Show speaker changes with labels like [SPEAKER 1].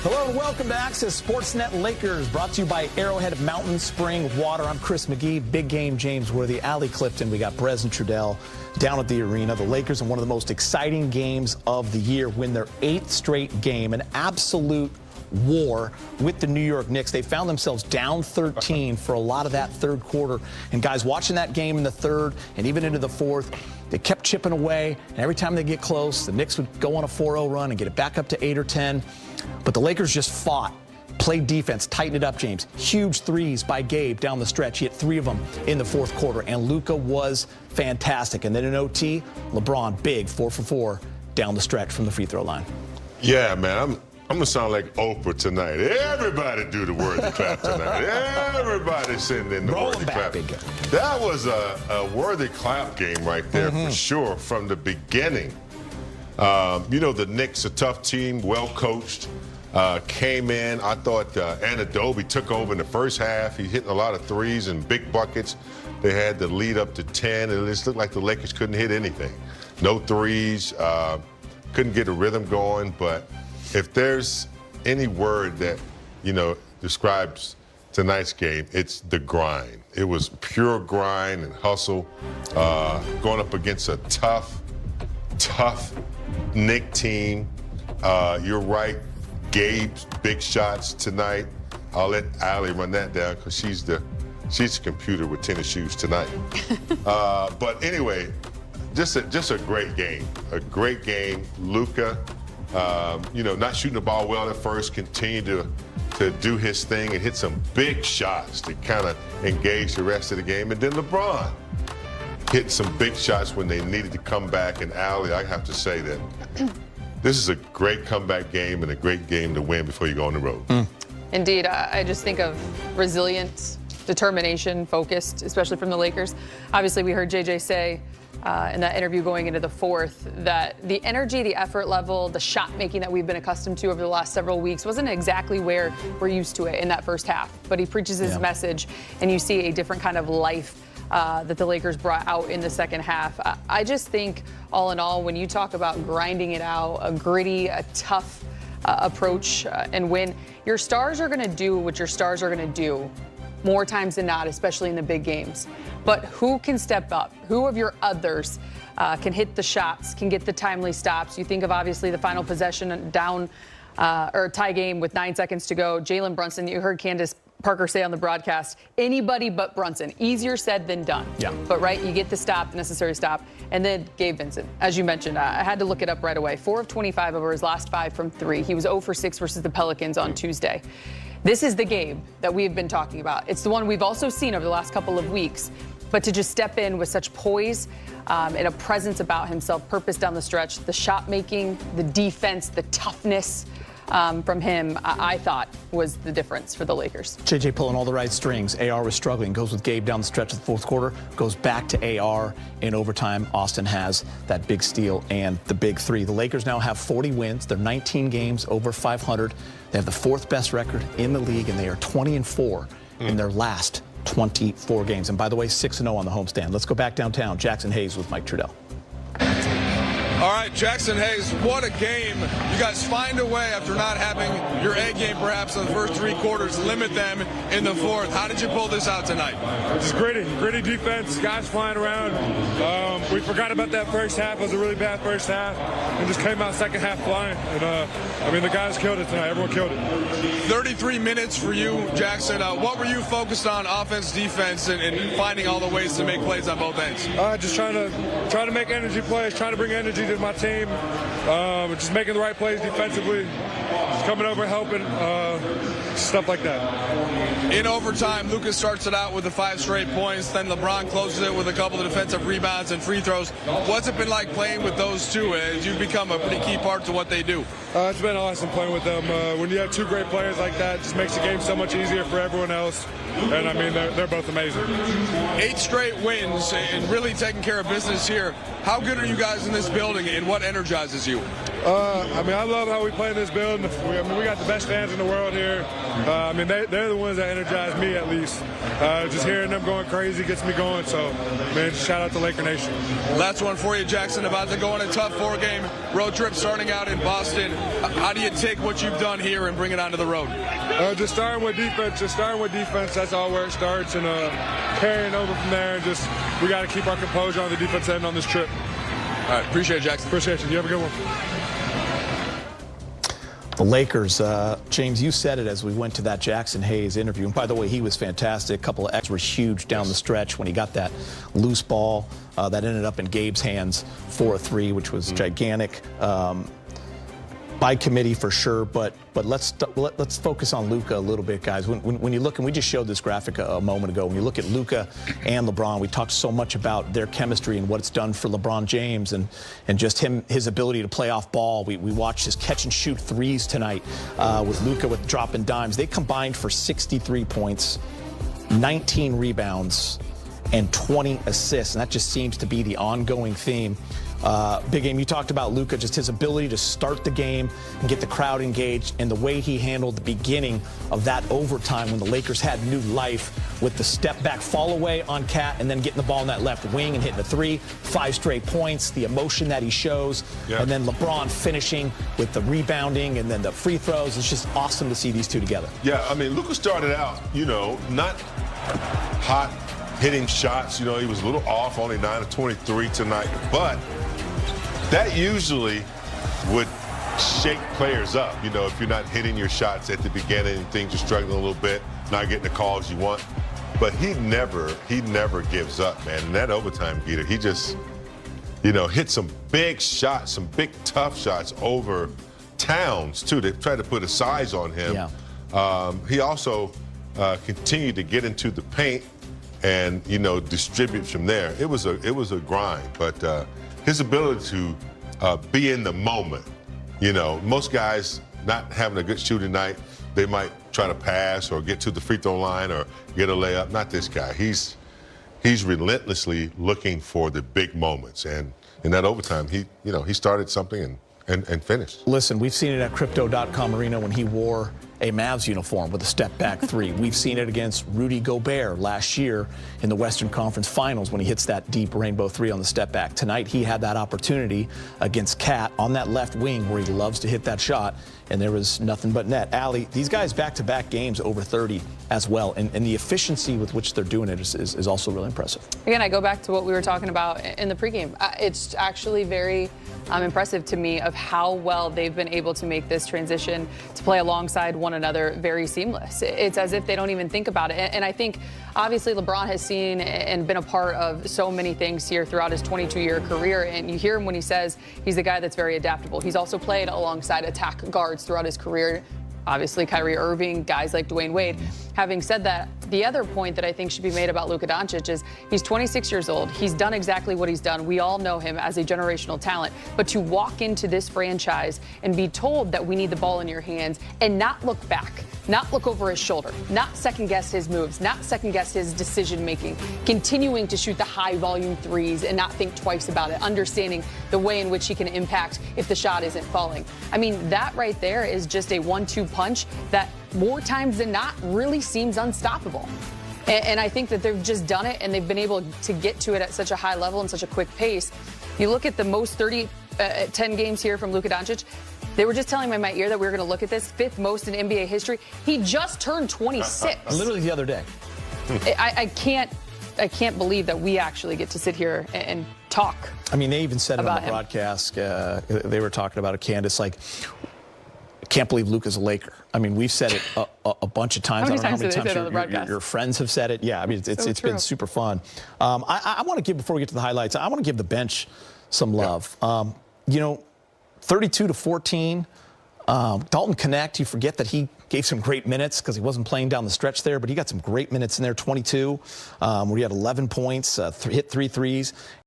[SPEAKER 1] Hello and welcome to Access Sportsnet Lakers, brought to you by Arrowhead Mountain Spring Water. I'm Chris McGee, big game James Worthy, Allie Clifton. We got Brez and Trudell down at the arena. The Lakers in one of the most exciting games of the year win their 8th straight game, an absolute war with the New York Knicks. They found themselves down 13 for a lot of that third quarter. And guys, watching that game in the third and even into the fourth, they kept chipping away. And every time they get close, the Knicks would go on a 4-0 run and get it back up to 8 or 10. But the Lakers just fought, played defense, tightened it up, James. Huge threes by Gabe down the stretch. He hit 3 of them in the fourth quarter. And Luka was fantastic. And then in OT, LeBron, big, 4 for 4 down the stretch from the free throw line.
[SPEAKER 2] Yeah, man, I'm going to sound like Oprah tonight. Everybody do the Worthy clap tonight. Everybody send in the Worthy clap. That was a Worthy clap game right there for sure from the beginning. You know, the Knicks, a tough team, well coached, came in. I thought Anunoby took over in the first half. He hit a lot of threes and big buckets. They had the lead up to 10, and it just looked like the Lakers couldn't hit anything. No threes, couldn't get a rhythm going. But if there's any word that, you know, describes tonight's game, it's the grind. It was pure grind and hustle, going up against a tough Knick team. You're right, Gabe's big shots tonight. I'll let Allie run that down because she's the computer with tennis shoes tonight. But anyway, just a great game. A great game. Luka, you know, not shooting the ball well at first, continued to do his thing and hit some big shots to kind of engage the rest of the game. And then LeBron hit some big shots when they needed to come back. And Allie, I have to say that this is a great comeback game and a great game to win before you go on the road.
[SPEAKER 3] Indeed. I just think of resilience, determination, focused, especially from the Lakers. Obviously, we heard JJ say in that interview going into the fourth that the energy, the effort level, the shot making that we've been accustomed to over the last several weeks wasn't exactly where we're used to it in that first half. But he preaches his message, and you see a different kind of life that the Lakers brought out in the second half. I just think, all in all, when you talk about grinding it out, a gritty, a tough approach and win, your stars are going to do what your stars are going to do more times than not, especially in the big games. But who can step up? Who of your others can hit the shots, can get the timely stops? You think of, obviously, the final possession down or tie game with 9 seconds to go. Jalen Brunson, you heard Candace Parker say on the broadcast, anybody but Brunson. Easier said than done. Yeah. But, right, you get the stop, the necessary stop. And then Gabe Vincent, as you mentioned, I had to look it up right away. 4 of 25 over his last 5 from 3. He was 0 for 6 versus the Pelicans on Tuesday. This is the Gabe that we have been talking about. It's the one we've also seen over the last couple of weeks. But to just step in with such poise and a presence about himself, purpose down the stretch, the shot making, the defense, the toughness, from him, I thought was the difference for the Lakers. JJ pulling all the right strings. AR was struggling. Goes with Gabe down the stretch of the fourth quarter. Goes back to AR in overtime. Austin has that big steal and the big 3. The Lakers now have 40 wins. They're 19 games over 500. They have the 4th best record in the league, and they are 20-4 in their last 24 games. And by the way, 6-0 on the homestand. Let's go back downtown. Jackson Hayes with Mike Trudell.
[SPEAKER 4] All right, Jackson Hayes, what a game. You guys find a way, after not having your A game perhaps in the first 3 quarters, limit them in the fourth. How did you pull this out tonight?
[SPEAKER 5] Just gritty defense, guys flying around. We forgot about that first half. It was a really bad first half, and just came out second half flying. And I mean, the guys killed it tonight. Everyone killed it.
[SPEAKER 4] 33 minutes for you, Jackson. What were you focused on, offense, defense, and finding all the ways to make plays on both ends?
[SPEAKER 5] Just trying to make energy plays, trying to bring energy to my team, just making the right plays defensively, just coming over helping, stuff like that.
[SPEAKER 4] In overtime, Luka starts it out with the 5 straight points, then LeBron closes it with a couple of defensive rebounds and free throws. What's it been like playing with those two as you've become a pretty key part to what they do?
[SPEAKER 5] It's been awesome playing with them. When you have 2 great players like that, it just makes the game so much easier for everyone else. And, I mean, they're both amazing.
[SPEAKER 4] 8 straight wins and really taking care of business here. How good are you guys in this building, and what energizes you?
[SPEAKER 5] I mean, I love how we play in this building. We got the best fans in the world here. I mean, they're the ones that energize me, at least. Just hearing them going crazy gets me going. So, man, shout out to Laker Nation.
[SPEAKER 4] Last one for you, Jackson. About to go on a tough 4-game road trip starting out in Boston. How do you take what you've done here and bring it onto the road?
[SPEAKER 5] Just starting with defense. That's all where it starts, and carrying over from there. Just we got to keep our composure on the defense end on this trip.
[SPEAKER 4] All right, appreciate it, Jackson.
[SPEAKER 5] Appreciate you. You have a good one.
[SPEAKER 1] The Lakers, James, you said it as we went to that Jackson Hayes interview. And by the way, he was fantastic. A couple of X were huge down the stretch when he got that loose ball that ended up in Gabe's hands for a 3, which was gigantic. By committee for sure, but let's focus on Luka a little bit, guys. When you look, and we just showed this graphic a moment ago, when you look at Luka and LeBron, we talked so much about their chemistry and what it's done for LeBron James and just his ability to play off ball. We watched his catch and shoot threes tonight with Luka with dropping dimes. They combined for 63 points, 19 rebounds, and 20 assists, and that just seems to be the ongoing theme. Big Game, you talked about Luka, just his ability to start the game and get the crowd engaged, and the way he handled the beginning of that overtime when the Lakers had new life with the step back fall away on Cat and then getting the ball in that left wing and hitting the 3, 5 straight points, the emotion that he shows, and then LeBron finishing with the rebounding and then the free throws. It's just awesome to see these two together.
[SPEAKER 2] Yeah, I mean, Luka started out, not hot hitting shots. He was a little off, only 9 of 23 tonight, but that usually would shake players up, if you're not hitting your shots at the beginning and things are struggling a little bit, not getting the calls you want. But he never gives up, man. In that overtime, Geeta, he just, hit some big shots, some big tough shots over Towns, too. They tried to put a size on him. Yeah. He also continued to get into the paint and, distribute from there. It was a grind, but his ability to be in the moment. Most guys not having a good shooting night, they might try to pass or get to the free throw line or get a layup. Not this guy. He's relentlessly looking for the big moments. And in that overtime, he started something and finished.
[SPEAKER 1] Listen, we've seen it at Crypto.com Arena when he wore a Mavs uniform with a step-back 3. We've seen it against Rudy Gobert last year in the Western Conference Finals when he hits that deep rainbow 3 on the step-back. Tonight, he had that opportunity against Cat on that left wing where he loves to hit that shot, and there was nothing but net. Allie, these guys back-to-back games over 30 as well, and the efficiency with which they're doing it is also really impressive.
[SPEAKER 3] Again, I go back to what we were talking about in the pregame. It's actually very impressive to me of how well they've been able to make this transition to play alongside one another very seamless. It's as if they don't even think about it. And I think obviously LeBron has seen and been a part of so many things here throughout his 22-year career. And you hear him when he says he's a guy that's very adaptable. He's also played alongside attack guards throughout his career. Obviously, Kyrie Irving, guys like Dwayne Wade. Having said that, the other point that I think should be made about Luka Doncic is he's 26 years old. He's done exactly what he's done. We all know him as a generational talent. But to walk into this franchise and be told that we need the ball in your hands and not look back, not look over his shoulder, not second-guess his moves, not second-guess his decision-making, continuing to shoot the high-volume threes and not think twice about it, understanding the way in which he can impact if the shot isn't falling. I mean, that right there is just a 1-2 punch that more times than not really seems unstoppable. And I think that they've just done it and they've been able to get to it at such a high level and such a quick pace. You look at the most 10 games here from Luka Doncic. They were just telling me in my ear that we were going to look at this 5th most in NBA history. He just turned 26.
[SPEAKER 1] Literally the other day.
[SPEAKER 3] I can't believe that we actually get to sit here and talk.
[SPEAKER 1] I mean, they even said it on the
[SPEAKER 3] him.
[SPEAKER 1] broadcast. They were talking about it, Candace, like, can't believe Luka's a Laker. I mean, we've said it a bunch of times.
[SPEAKER 3] How many
[SPEAKER 1] I don't know
[SPEAKER 3] times
[SPEAKER 1] how
[SPEAKER 3] did they say it on the
[SPEAKER 1] many
[SPEAKER 3] broadcast?
[SPEAKER 1] times your friends have said it. Yeah, I mean, it's been super fun. I want to give, before we get to the highlights, I want to give the bench some love. 32-14. Dalton Connect, you forget that he gave some great minutes because he wasn't playing down the stretch there, but he got some great minutes in there, 22, where he had 11 points, hit 3 threes.